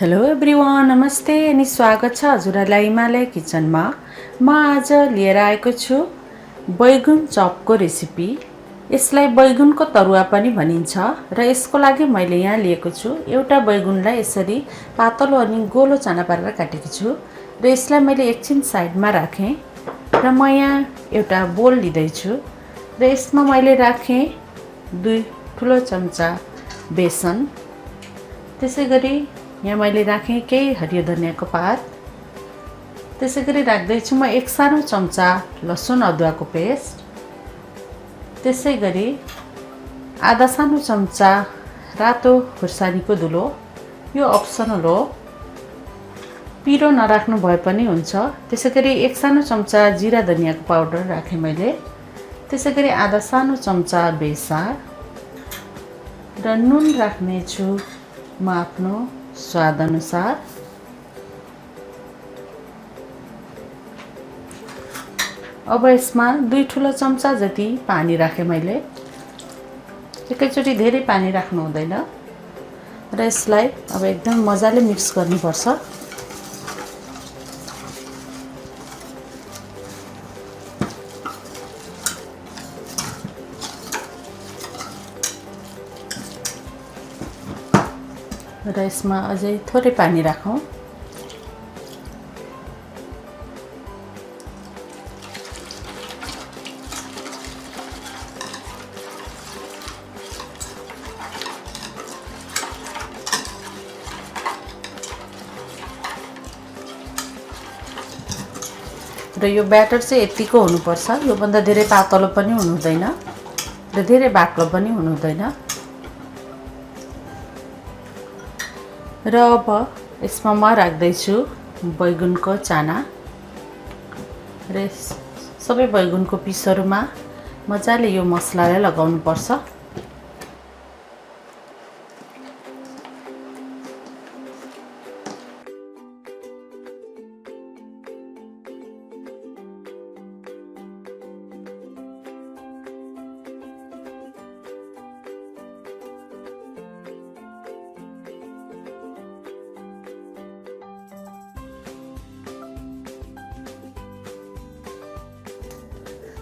Hello everyone, नमस्ते अनि स्वागत छ हजुरहरूलाई हिमालय किचनमा। म आज लिएर आएको छु बैगुन चपको रेसिपी। यसलाई बैगुनको तरुवा पनि भनिन्छ र यसको लागि मैले यहाँ लिएको छु एउटा बैगुनलाई यसरी पातलो अनि गोलो चाना पारेर काटेको छु र यसलाई मैले एकछिन साइडमा राखेँ र म यहाँ एउटा बोल लिँदैछु र यसमा मैले राखेँ 2 ठुलो चम्चा बेसन। त्यसैगरी यहाँ मैले राखेँ केही हरियो धनियाको पात। त्यसैगरी राख्दैछु म 1 सानो चम्चा लसुन अदुवाको पेस्ट। त्यसैगरी आधा सानो चम्चा रातो खुर्सानीको धुलो, यो अप्सनल हो, पिरो नराख्नु भए पनि हुन्छ। त्यसैगरी 1 सानो चम्चा जिरा धनियाको पाउडर राखेँ मैले। त्यसैगरी आधा सानो चम्चा बेसार र नुन राख्ने छु म आफ्नो स्वाद अनुसार। अब यसमा 2 ठुलो चम्चा जति पानी राखेँ मैले। एकैचोटि धेरै पानी राख्नु हुँदैन र यसलाई अब एकदम मजाले मिक्स गर्नुपर्छ। र यसमा अझै थोरै पानी राखौँ। र यो ब्याटर चाहिँ यतिको हुनुपर्छ, यो भन्दा धेरै पातलो पनि हुनु हुँदैन र धेरै बाक्लो पनि हुनु हुँदैन। र अब यसमा म राख्दैछु बैगुनको चाना र सबै बैगुनको पिसहरुमा मजाले यो मसलालाई लगाउनु पर्छ।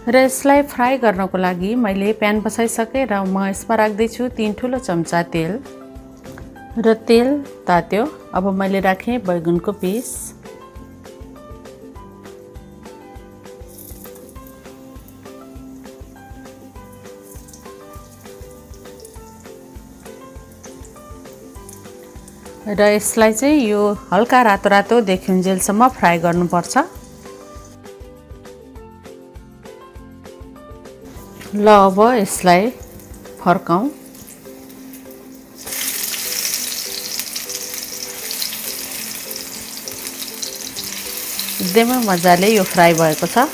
र यसलाई फ्राई गर्नको लागि मैले प्यान बसाइसकेँ र म यसमा राख्दैछु 3 ठुलो चम्चा तेल र तेल तात्यो। अब मैले राखेँ बैगुनको पिस र यसलाई चाहिँ यो हल्का रातो रातो देखिन्जेलसम्म फ्राई गर्नुपर्छ। ल अब यसलाई फर्काउँ। एकदमै मजाले यो फ्राई भएको छ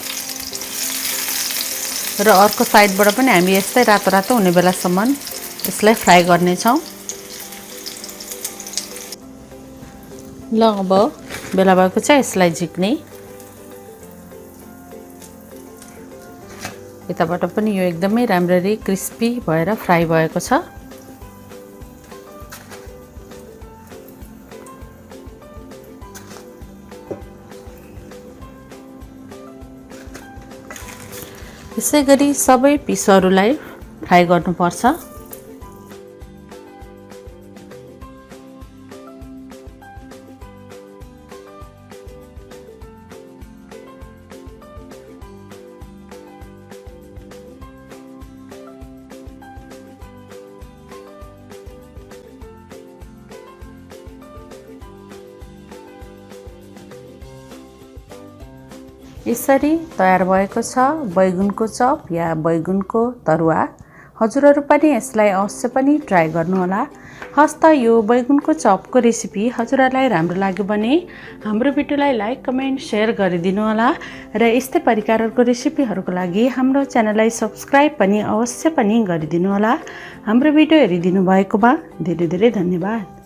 र अर्को साइडबाट पनि हामी यस्तै रातो रातो हुने बेलासम्म यसलाई फ्राई गर्ने छौं। ल अब बेला भएको छ यसलाई झिक्ने। यताबाट पनि यो एकदमै राम्ररी क्रिस्पी भएर फ्राई भएको छ। यसैगरी सबै पिसहरुलाई फ्राई गर्नुपर्छ। यसरी तयार भएको छ बैगुनको चप या बैगुनको तरुवा। हजुरहरु पनि यसलाई अवश्य पनि ट्राई गर्नुहोला। हस्त यो बैगुनको चपको रेसिपी हजुरहरुलाई राम्रो लाग्यो भने हाम्रो भिडियोलाई लाइक, कमेन्ट, शेयर गरिदिनु होला र यस्तै प्रकारको रेसिपीहरुको लागि हाम्रो च्यानललाई सब्स्क्राइब पनि अवश्य पनि गरिदिनु होला। हाम्रो भिडियो हेरिदिनु भएकोमा धेरै धेरै धन्यवाद।